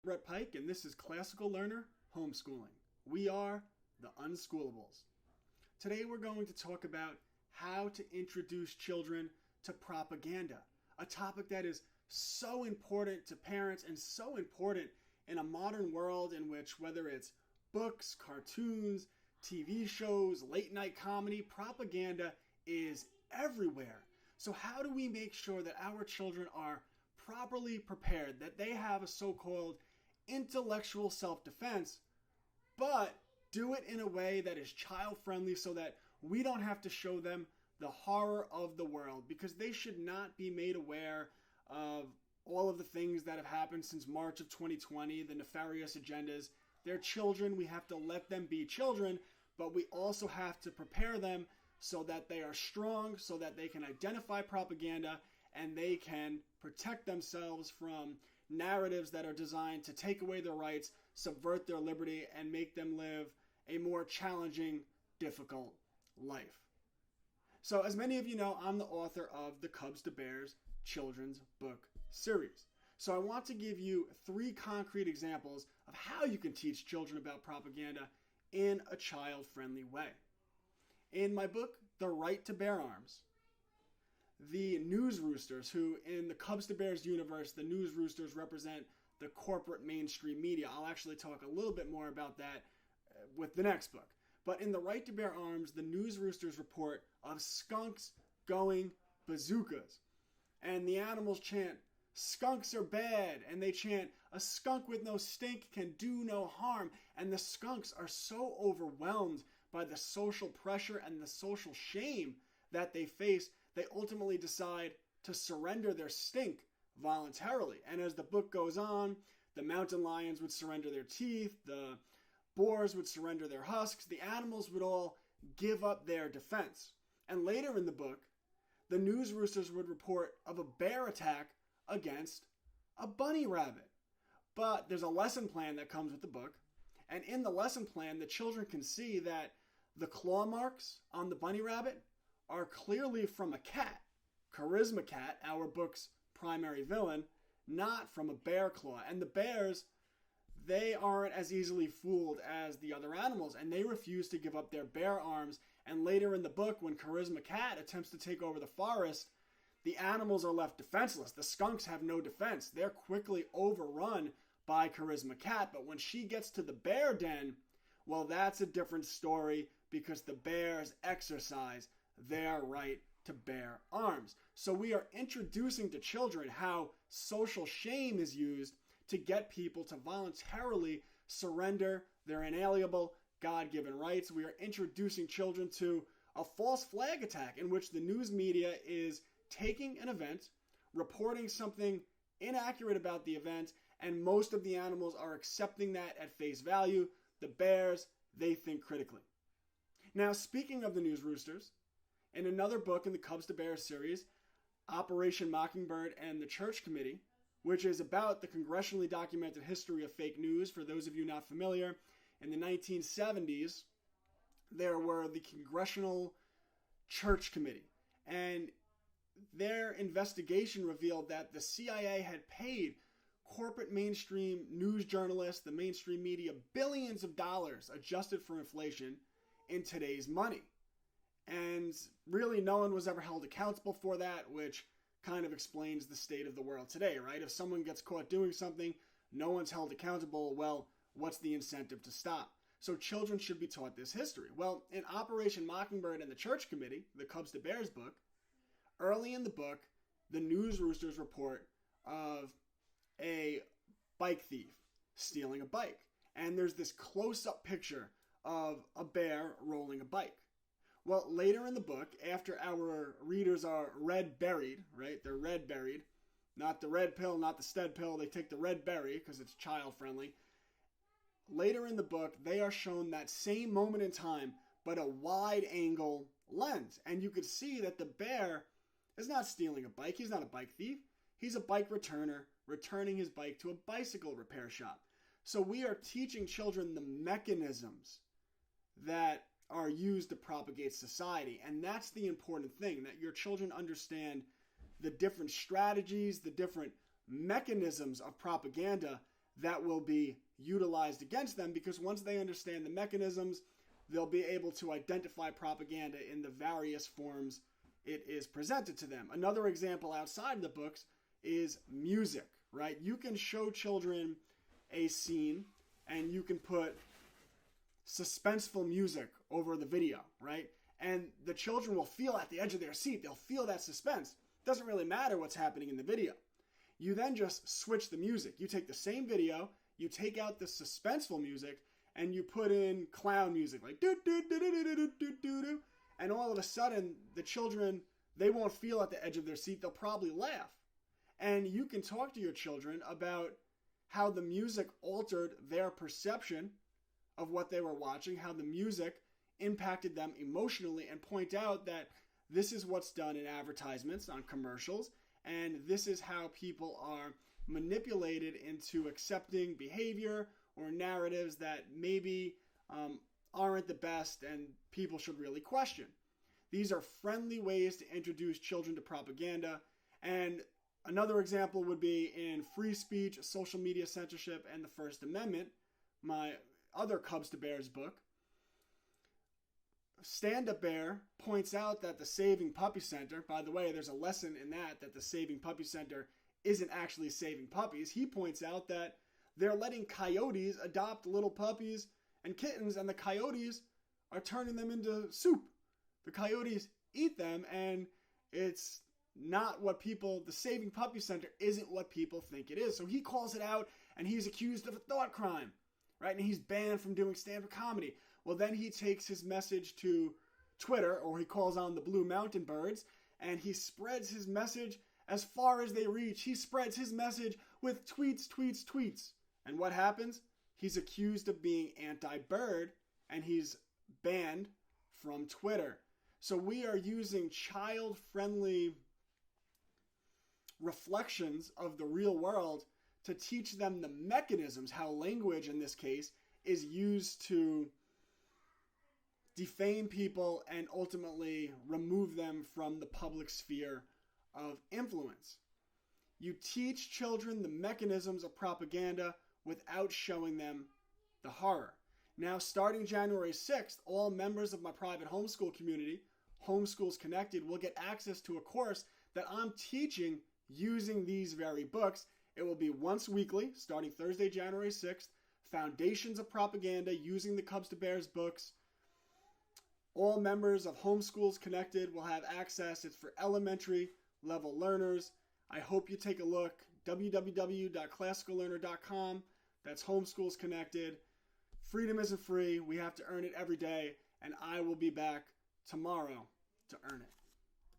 Brett Pike, and this is Classical Learner Homeschooling. We are the Unschoolables. Today we're going to talk about how to introduce children to propaganda, a topic that is so important to parents and so important in a modern world in which, whether it's books, cartoons, TV shows, late night comedy, propaganda is everywhere. So how do we make sure that our children are properly prepared, that they have a so-called intellectual self-defense, but do it in a way that is child-friendly so that we don't have to show them the horror of the world, because they should not be made aware of all of the things that have happened since March of 2020, the nefarious agendas. They're children. We have to let them be children, but we also have to prepare them so that they are strong, so that they can identify propaganda and they can protect themselves from narratives that are designed to take away their rights, subvert their liberty, and make them live a more challenging, difficult life. So, as many of you know, I'm the author of the Cubs to Bears children's book series. So I want to give you 3 concrete examples of how you can teach children about propaganda in a child-friendly way. In my book, The Right to Bear Arms, the news roosters, who in the Cubs to Bears universe, the news roosters represent the corporate mainstream media. I'll actually talk a little bit more about that with the next book. But in The Right to Bear Arms, the news roosters report of skunks going bazookas. And the animals chant, "Skunks are bad," and they chant, "A skunk with no stink can do no harm." And the skunks are so overwhelmed by the social pressure and the social shame that they face, they ultimately decide to surrender their stink voluntarily. And as the book goes on, the mountain lions would surrender their teeth, the boars would surrender their husks, the animals would all give up their defense. And later in the book, the news roosters would report of a bear attack against a bunny rabbit. But there's a lesson plan that comes with the book. And in the lesson plan, the children can see that the claw marks on the bunny rabbit are clearly from a cat, Charisma Cat, our book's primary villain, not from a bear claw. And the bears, they aren't as easily fooled as the other animals, and they refuse to give up their bear arms. And later in the book, when Charisma Cat attempts to take over the forest, the animals are left defenseless. The skunks have no defense. They're quickly overrun by Charisma Cat. But when she gets to the bear den, well, that's a different story, because the bears exercise their right to bear arms. So we are introducing to children how social shame is used to get people to voluntarily surrender their inalienable God-given rights. We are introducing children to a false flag attack in which the news media is taking an event, reporting something inaccurate about the event, and most of the animals are accepting that at face value. The bears, they think critically. Now, speaking of the news roosters, in another book in the Cubs to Bears series, Operation Mockingbird and the Church Committee, which is about the congressionally documented history of fake news, for those of you not familiar, in the 1970s, there were the Congressional Church Committee, and their investigation revealed that the CIA had paid corporate mainstream news journalists, the mainstream media, billions of dollars adjusted for inflation in today's money. And really no one was ever held accountable for that, which kind of explains the state of the world today, right? If someone gets caught doing something, no one's held accountable, well, what's the incentive to stop? So children should be taught this history. Well, in Operation Mockingbird and the Church Committee, the Cubs to Bears book, early in the book, the news roosters report of a bike thief stealing a bike. And there's this close-up picture of a bear rolling a bike. Well, later in the book, after our readers are red berried, right? They're red berried. Not the red pill, not the stead pill. They take the red berry because it's child-friendly. Later in the book, they are shown that same moment in time, but a wide-angle lens. And you could see that the bear is not stealing a bike. He's not a bike thief. He's a bike returner, returning his bike to a bicycle repair shop. So we are teaching children the mechanisms that are used to propagate society. And that's the important thing, that your children understand the different strategies, the different mechanisms of propaganda that will be utilized against them, because once they understand the mechanisms, they'll be able to identify propaganda in the various forms it is presented to them. Another example outside of the books is music, right? You can show children a scene and you can put suspenseful music over the video, right? And the children will feel at the edge of their seat. They'll feel that suspense. It doesn't really matter what's happening in the video. You then just switch the music. You take the same video, you take out the suspenseful music, and you put in clown music, like do do do do do do do do do, and all of a sudden the children, they won't feel at the edge of their seat. They'll probably laugh. And you can talk to your children about how the music altered their perception of what they were watching, how the music impacted them emotionally, and point out that this is what's done in advertisements, on commercials, and this is how people are manipulated into accepting behavior or narratives that maybe aren't the best and people should really question. These are friendly ways to introduce children to propaganda. And another example would be in Free Speech, Social Media Censorship, and the First Amendment, my other Cubs to Bears book. Stand Up Bear points out that the Saving Puppy Center, by the way, there's a lesson in that the Saving Puppy Center isn't actually saving puppies. He points out that they're letting coyotes adopt little puppies and kittens, and the coyotes are turning them into soup. The coyotes eat them, and it's not what people, the Saving Puppy Center isn't what people think it is. So he calls it out, and he's accused of a thought crime, right? And he's banned from doing stand-up comedy. Well, then he takes his message to Twitter, or he calls on the Blue Mountain Birds, and he spreads his message as far as they reach. He spreads his message with tweets, tweets, tweets. And what happens? He's accused of being anti-bird, and he's banned from Twitter. So we are using child-friendly reflections of the real world to teach them the mechanisms, how language in this case is used to defame people and ultimately remove them from the public sphere of influence. You teach children the mechanisms of propaganda without showing them the horror. Now, starting January 6th, all members of my private homeschool community, Homeschools Connected, will get access to a course that I'm teaching using these very books. It will be once weekly, starting Thursday, January 6th, Foundations of Propaganda using the Cubs to Bears books. All members of Homeschools Connected will have access. It's for elementary level learners. I hope you take a look. www.classicallearner.com. That's Homeschools Connected. Freedom isn't free. We have to earn it every day. And I will be back tomorrow to earn it.